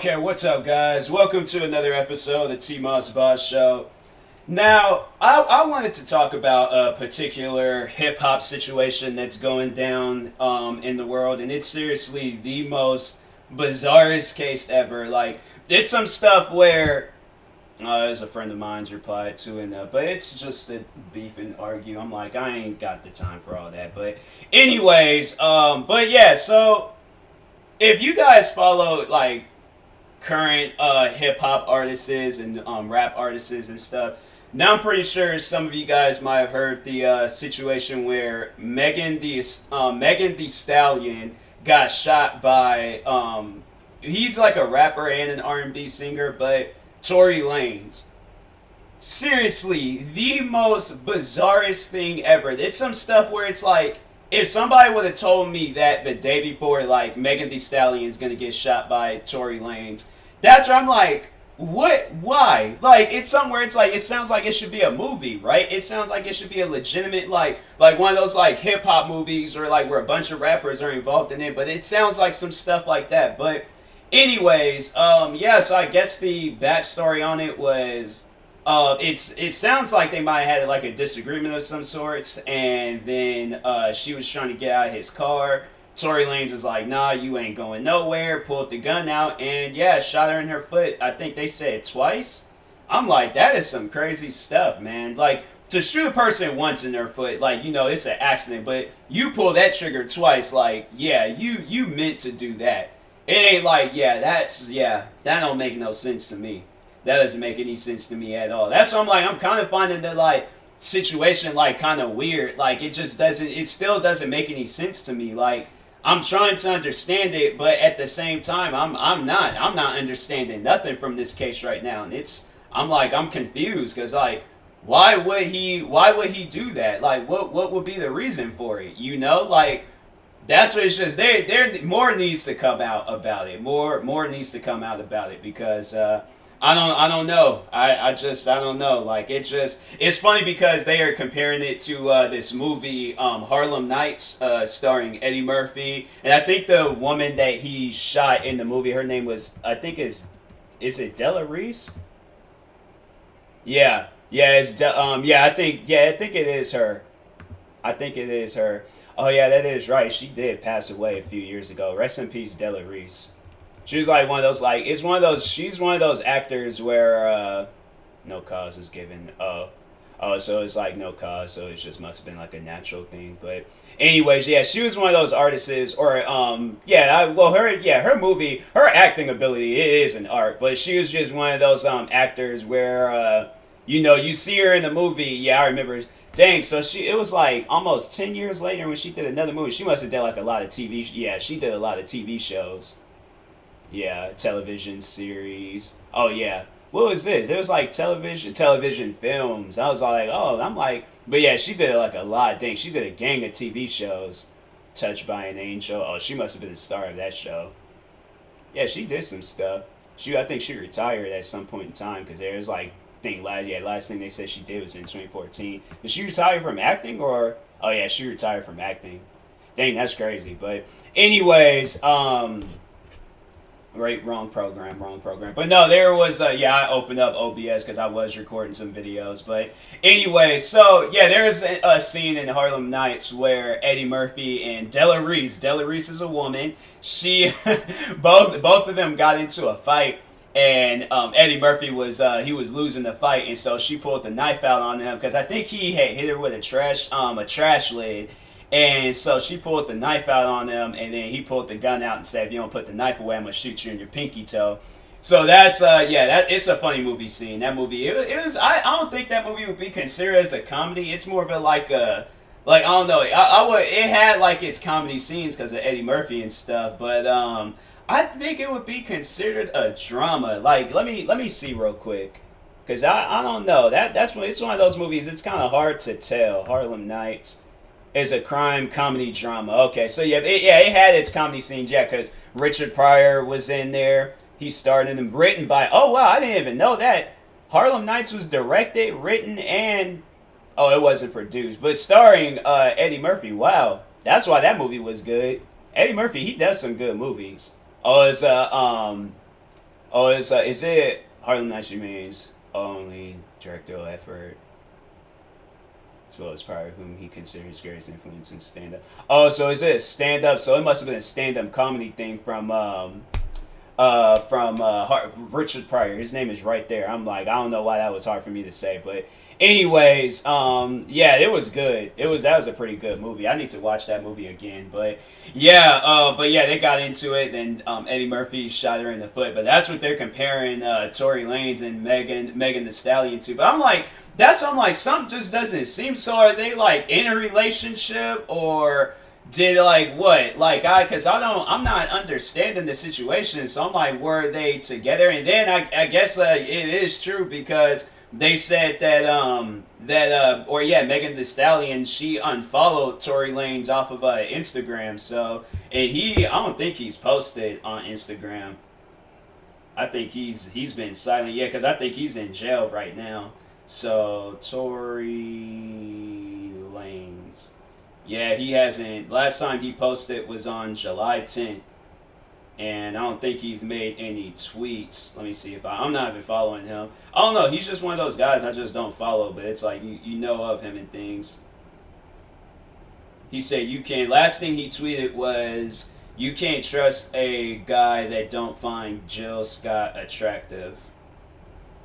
Okay, what's up, guys? Welcome to another episode of the TMossBoss show. Now, I wanted to talk about a particular hip hop situation that's going down in the world, and it's seriously the most bizarrest case ever. Like, it's some stuff where there's a friend of mine's replied to, and but it's just a beef and argue. I'm like, I ain't got the time for all that. But, anyways, but yeah, so if you guys follow like current hip hop artists and rap artists and stuff. Now I'm pretty sure some of you guys might have heard the situation where Megan the Stallion got shot by he's like a rapper and an R&B singer, but Tory Lanez. Seriously, the most bizarrest thing ever. It's some stuff where it's like, if somebody would have told me that the day before, like, Megan Thee Stallion is gonna get shot by Tory Lanez, that's where I'm like, what? Why? Like, it's somewhere. It's like, it sounds like it should be a movie, right? It sounds like it should be a legitimate, like one of those like hip hop movies or like where a bunch of rappers are involved in it. But it sounds like some stuff like that. But, anyways, yeah. So I guess the backstory on it was it sounds like they might have had like a disagreement of some sorts, and then she was trying to get out of his car. Tory Lanez was like, "Nah, you ain't going nowhere." Pulled the gun out and yeah, shot her in her foot. I think they said twice. I'm like, that is some crazy stuff, man. Like, to shoot a person once in their foot, like, you know, it's an accident, but you pull that trigger twice, like, yeah, you meant to do that. It ain't like, that don't make no sense to me. That doesn't make any sense to me at all. That's what I'm like, I'm kind of finding the like situation like kind of weird. Like, it still doesn't make any sense to me. Like, I'm trying to understand it, but at the same time, I'm not understanding nothing from this case right now. And I'm confused because like, why would he do that? Like, what would be the reason for it? You know, like, that's what it's just. There more needs to come out about it. More needs to come out about it because I don't know. I don't know. Like, it's funny because they are comparing it to this movie Harlem Nights starring Eddie Murphy, and I think the woman that he shot in the movie, her name was, I think is it Della Reese? Yeah. Yeah, I think it is her. I think it is her. Oh yeah, that is right. She did pass away a few years ago. Rest in peace, Della Reese. She was like one of those, like, it's one of those, she's one of those actors where no cause is given. So it's like no cause, so it just must have been like a natural thing. But anyways, yeah, she was one of those artists, or her movie, her acting ability, it is an art, but she was just one of those actors where you know, you see her in the movie. Yeah, I remember. Dang, so it was like almost 10 years later when she did another movie. She must have done like a lot of TV. Yeah, she did a lot of TV shows. Yeah, television series. Oh yeah. What was this? It was like television films. I was like, oh, I'm like, but yeah, she did like a lot. Dang, she did a gang of TV shows. Touched by an Angel. Oh, she must have been the star of that show. Yeah, she did some stuff. I think she retired at some point in time because there was like, last thing they said she did was in 2014. Did she retire from acting or? Oh yeah, she retired from acting. Dang, that's crazy. But anyways, right, wrong program. But no, there was, I opened up OBS because I was recording some videos. But anyway, so yeah, there's a scene in Harlem Nights where Eddie Murphy and Della Reese is a woman. She, both of them got into a fight. And Eddie Murphy was he was losing the fight, and so she pulled the knife out on him because I think he had hit her with a trash lid. And so she pulled the knife out on him, and then he pulled the gun out and said, "If you don't put the knife away, I'm gonna shoot you in your pinky toe." So that's it's a funny movie scene. That movie, it was. I don't think that movie would be considered as a comedy. It's more of a like I don't know. I would, it had like its comedy scenes because of Eddie Murphy and stuff, but I think it would be considered a drama. Like, let me see real quick, because I don't know. That's when it's one of those movies. It's kind of hard to tell. Harlem Nights is a crime comedy drama. Okay, so it had its comedy scenes. Yeah, because Richard Pryor was in there. He starred in them. Written by, oh wow, I didn't even know that. Harlem Nights was directed, written, and it wasn't produced, but starring Eddie Murphy. Wow, that's why that movie was good. Eddie Murphy, he does some good movies. Oh, it's Oh, is it Harlem Nights remains only directorial effort as well as prior whom he considers greatest influence in stand up. Oh, so is it a stand up? So it must have been a stand up comedy thing from Richard Pryor. His name is right there. I'm like, I don't know why that was hard for me to say, but anyways, yeah, it was good. That was a pretty good movie. I need to watch that movie again, but yeah, they got into it. Then Eddie Murphy shot her in the foot, but that's what they're comparing Tory Lanez and Megan the Stallion to. But I'm like, that's what I'm like. Something just doesn't seem. So are they like in a relationship or? Did like what like because I'm not understanding the situation, so I'm like, were they together? And then I guess it is true because they said that or yeah, Megan Thee Stallion, she unfollowed Tory Lanez off of Instagram. So and I don't think he's posted on Instagram. I think he's been silent. Yeah, because I think he's in jail right now. So Tory Lanez. Yeah, he hasn't. Last time he posted was on July 10th, and I don't think he's made any tweets. Let me see if I'm not even following him. I don't know. He's just one of those guys I just don't follow, but it's like you know of him and things. He said you can. Last thing he tweeted was you can't trust a guy that don't find Jill Scott attractive.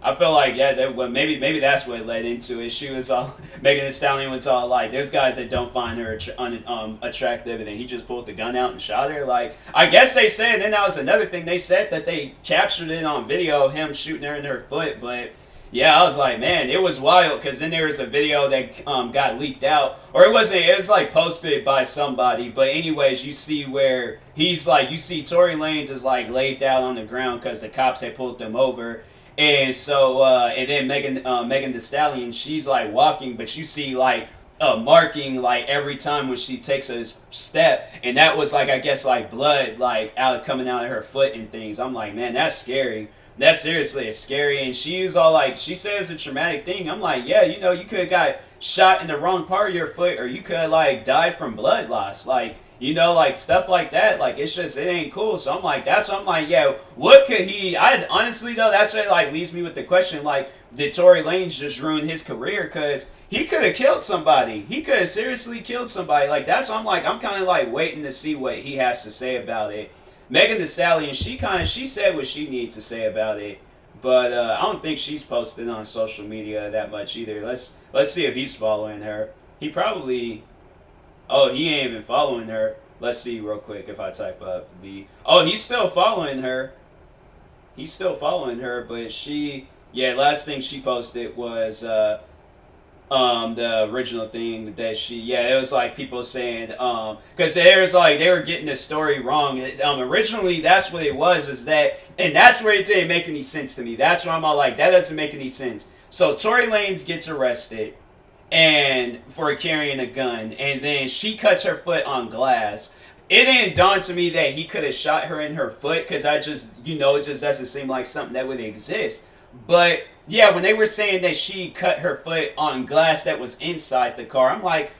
I feel like yeah, maybe that's what led into it. She was all Megan Thee Stallion was all like, "There's guys that don't find her attractive," and then he just pulled the gun out and shot her. Like I guess they said. And then that was another thing they said that they captured it on video, him shooting her in her foot. But yeah, I was like, man, it was wild because then there was a video that got leaked out, or it wasn't. It was like posted by somebody. But anyways, you see where he's like, you see Tory Lanez is like laid down on the ground because the cops had pulled them over. And so, and then Megan Thee Stallion, she's like walking, but you see like marking like every time when she takes a step, and that was like I guess like blood like out coming out of her foot and things. I'm like, man, that's scary. That seriously is scary. And she's all like, she says a traumatic thing. I'm like, yeah, you know, you could have got shot in the wrong part of your foot, or you could have like died from blood loss, like. You know, like stuff like that, like it's just it ain't cool. So I'm like, that's what I'm like, yeah. What could he? I honestly though, that's what like leaves me with the question, like, did Tory Lanez just ruin his career? Because he could have killed somebody. He could have seriously killed somebody. Like that's what I'm like. I'm kind of like waiting to see what he has to say about it. Megan Thee Stallion, she said what she needs to say about it, but I don't think she's posted on social media that much either. Let's see if he's following her. He probably. Oh, he ain't even following her. Let's see real quick if I type up the. Oh, he's still following her. He's still following her, but yeah, last thing she posted was the original thing that yeah, it was like people saying because there's like they were getting the story wrong. Originally that's what it was, is that, and that's where it didn't make any sense to me. That's where I'm all like, that doesn't make any sense. So Tory Lanez gets arrested and for carrying a gun, and then she cuts her foot on glass. It didn't dawn to me that he could have shot her in her foot, because I just, it just doesn't seem like something that would exist. But yeah, when they were saying that she cut her foot on glass that was inside the car, I'm like,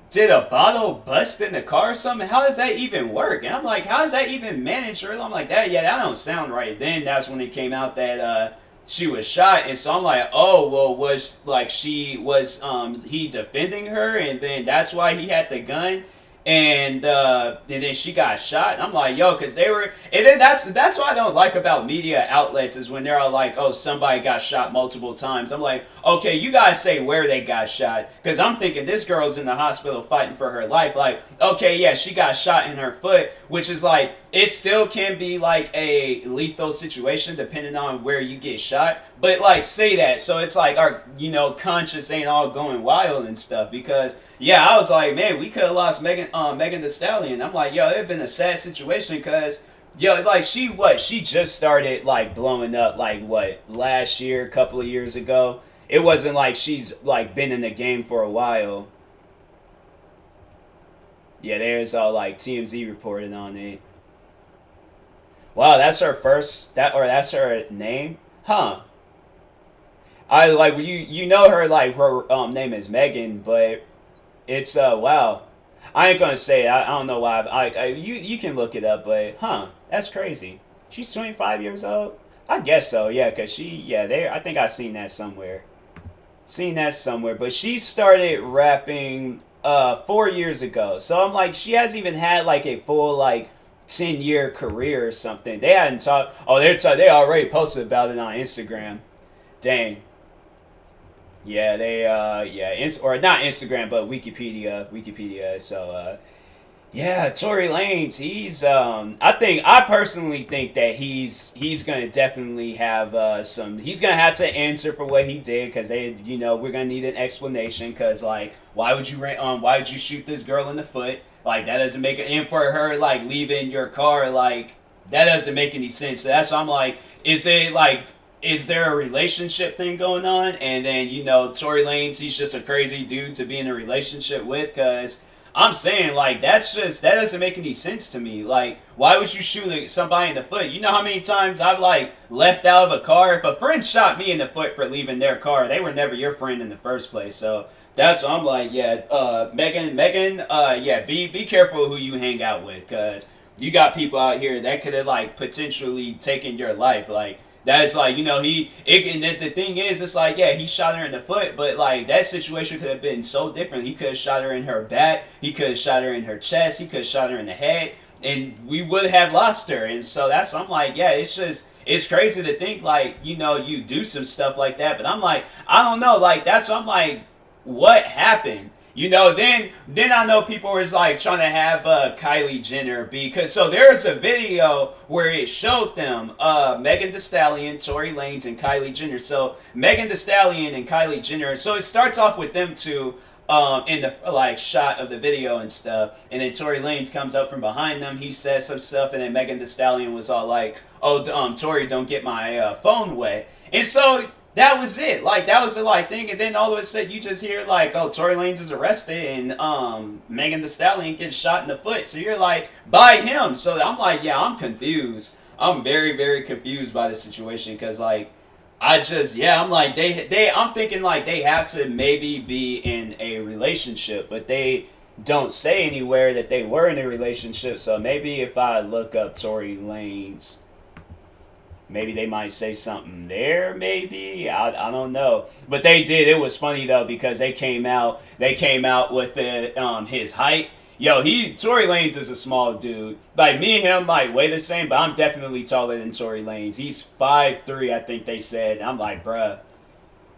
did a bottle bust in the car or something? How does that even work? And I'm like, how does that even manage? Or I'm like, that don't sound right. Then that's when it came out that she was shot, and so I'm like, oh well, was like he defending her, and then that's why he had the gun, and then she got shot. And I'm like, yo, because they were, and then that's what I don't like about media outlets, is when they're all like, oh, somebody got shot multiple times. I'm like, okay, you guys say where they got shot, because I'm thinking this girl's in the hospital fighting for her life. Like, okay, yeah, she got shot in her foot, which is like, it still can be like a lethal situation depending on where you get shot, but like say that, so it's like our conscience ain't all going wild and stuff. Because yeah, I was like, man, we could have lost Megan Thee Stallion. I'm like, yo, it'd been a sad situation, because yo, like she just started like blowing up like last year, a couple of years ago. It wasn't like she's like been in the game for a while. Yeah, there's all like TMZ reported on it. Wow, that's her first that's her name, huh? I like you know her, like her name is Megan, but it's wow. I ain't gonna say it. I don't know why. You can look it up, but huh, that's crazy. She's 25 years old. I guess so, yeah, cause they. I think I seen that somewhere. Seen that somewhere, but she started rapping 4 years ago. So I'm like, she hasn't even had like a full like 10-year career or something. They hadn't talked. Oh, they already posted about it on Instagram. Dang. Yeah, or not Instagram, but Wikipedia. So yeah, Tory Lanez, I personally think that he's gonna definitely have he's gonna have to answer for what he did, because we're gonna need an explanation, because like why would you shoot this girl in the foot, like that doesn't make it, and for her like leaving your car, like that doesn't make any sense. So that's why I'm like, is there a relationship thing going on? And then, Tory Lanez, he's just a crazy dude to be in a relationship with, because I'm saying, like, that doesn't make any sense to me. Like, why would you shoot somebody in the foot? You know how many times I've, like, left out of a car? If a friend shot me in the foot for leaving their car, they were never your friend in the first place. So that's what I'm like, yeah, Megan, yeah, be careful who you hang out with, because you got people out here that could have, like, potentially taken your life. Like, that's like, and the thing is, it's like, yeah, he shot her in the foot, but like that situation could have been so different. He could have shot her in her back, he could have shot her in her chest, he could have shot her in the head, and we would have lost her. And so that's what I'm like, yeah, it's crazy to think like, you do some stuff like that, but I'm like, I don't know, like that's what I'm like, what happened? Then I know people was like trying to have Kylie Jenner, because so there's a video where it showed them Megan Thee Stallion, Tory Lanez, and Kylie Jenner. So Megan Thee Stallion and Kylie Jenner. So it starts off with them two in the like shot of the video and stuff, and then Tory Lanez comes up from behind them. He says some stuff, and then Megan Thee Stallion was all like, "Oh, Tory, don't get my phone wet." And so that was it. Like that was the like thing, and then all of a sudden you just hear like, oh, Tory Lanez is arrested, and Megan Thee Stallion gets shot in the foot. So you're like, by him. So I'm like, yeah, I'm confused. I'm very very confused by the situation, because like I'm like I'm thinking like they have to maybe be in a relationship, but they don't say anywhere that they were in a relationship. So maybe if I look up Tory Lanez, maybe they might say something there. Maybe I don't know, but they did. It was funny though, because they came out with his height. Yo, Tory Lanez is a small dude. Like me and him might weigh the same, but I'm definitely taller than Tory Lanez. He's 5'3", I think they said. I'm like, bruh.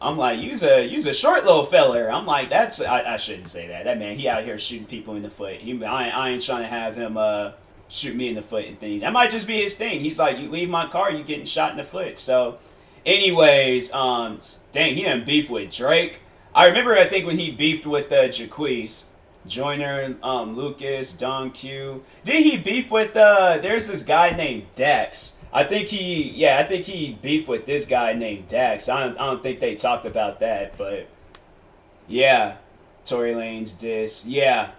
I'm like, you's a short little feller. I'm like, I shouldn't say that. That man, he out here shooting people in the foot. I ain't trying to have him shoot me in the foot and things. That might just be his thing. He's like, you leave my car, you getting shot in the foot. So, anyways, dang, he done beef with Drake. I remember, I think when he beefed with Jaquez, Joyner, Lucas, Don Q. Did he beef with there's this guy named Dax. I think he beefed with this guy named Dax. I don't think they talked about that, but yeah, Tory Lanez diss. Yeah,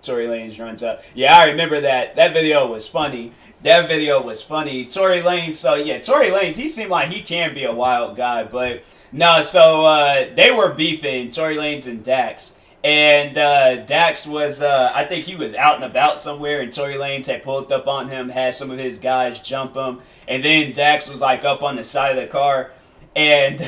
Tory Lanez runs up. Yeah, I remember that. That video was funny. Tory Lanez, so yeah, Tory Lanez, he seemed like he can be a wild guy, but no, so they were beefing, Tory Lanez and Dax. And Dax was, I think he was out and about somewhere, and Tory Lanez had pulled up on him, had some of his guys jump him, and then Dax was like up on the side of the car, and Tory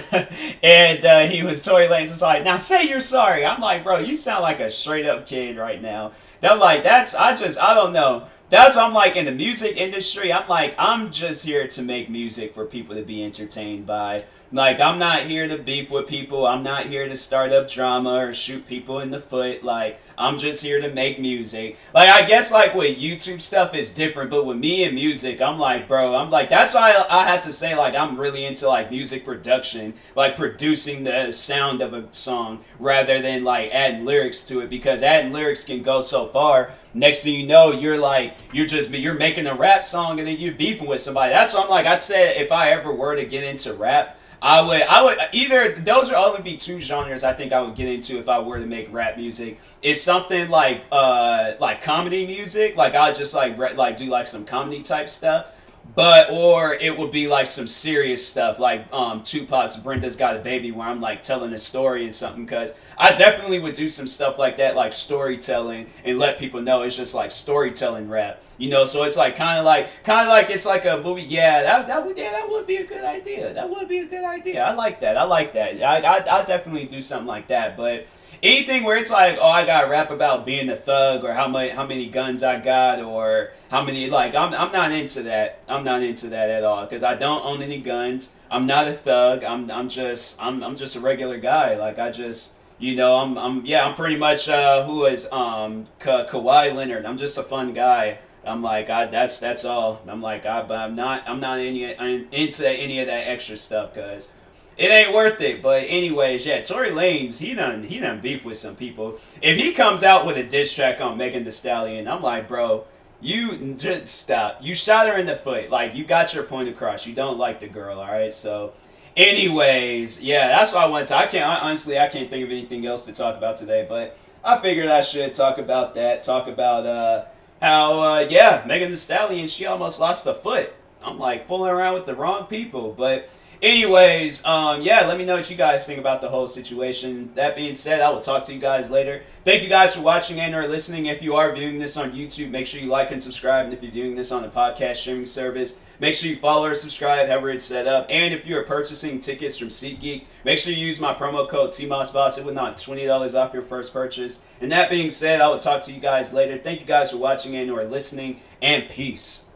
Lanez was like, now say you're sorry. I'm like, bro, you sound like a straight up kid right now. They're like, I don't know. That's what I'm like, in the music industry. I'm like, I'm just here to make music for people to be entertained by. Like, I'm not here to beef with people. I'm not here to start up drama or shoot people in the foot. Like, I'm just here to make music. Like, I guess, like, with YouTube stuff is different, but with me and music, I'm like, bro, that's why I had to say, like, I'm really into, like, music production, like, producing the sound of a song rather than, like, adding lyrics to it, because adding lyrics can go so far. Next thing you know, you're making a rap song and then you're beefing with somebody. That's what I'm like, I'd say if I ever were to get into rap, I would either, those would only be two genres I think I would get into if I were to make rap music. It's something like comedy music, like I'll just like do like some comedy type stuff. But or it would be like some serious stuff, like Tupac's "Brenda's Got a Baby," where I'm like telling a story and something. Because I definitely would do some stuff like that, like storytelling, and let people know it's just like storytelling rap. So it's like kind of like it's like a movie. Yeah, that would be a good idea. That would be a good idea. I like that. I like that. I definitely do something like that. But anything where it's like, oh, I gotta rap about being a thug or how many guns I got or how many like I'm not into that. I'm not into that at all because I don't own any guns. I'm not a thug. I'm just a regular guy. Like I just I'm pretty much who is Kawhi Leonard. I'm just a fun guy. I'm like that's all. I'm like I'm not into any of that extra stuff because it ain't worth it. But anyways, yeah, Tory Lanez, he done beef with some people. If he comes out with a diss track on Megan Thee Stallion, I'm like, bro, you just stop. You shot her in the foot. Like you got your point across. You don't like the girl, all right? So, anyways, yeah, that's what I wanted to. Honestly, I can't think of anything else to talk about today. But I figured I should talk about that. Talk about how yeah, Megan Thee Stallion, she almost lost a foot. I'm like fooling around with the wrong people, but. Anyways, yeah, let me know what you guys think about the whole situation. That being said, I will talk to you guys later. Thank you guys for watching and or listening. If you are viewing this on YouTube, make sure you like and subscribe. And if you're viewing this on a podcast streaming service, make sure you follow or subscribe, however it's set up. And if you are purchasing tickets from SeatGeek, make sure you use my promo code TMossBoss. It would knock $20 off your first purchase. And that being said, I will talk to you guys later. Thank you guys for watching and or listening, and peace.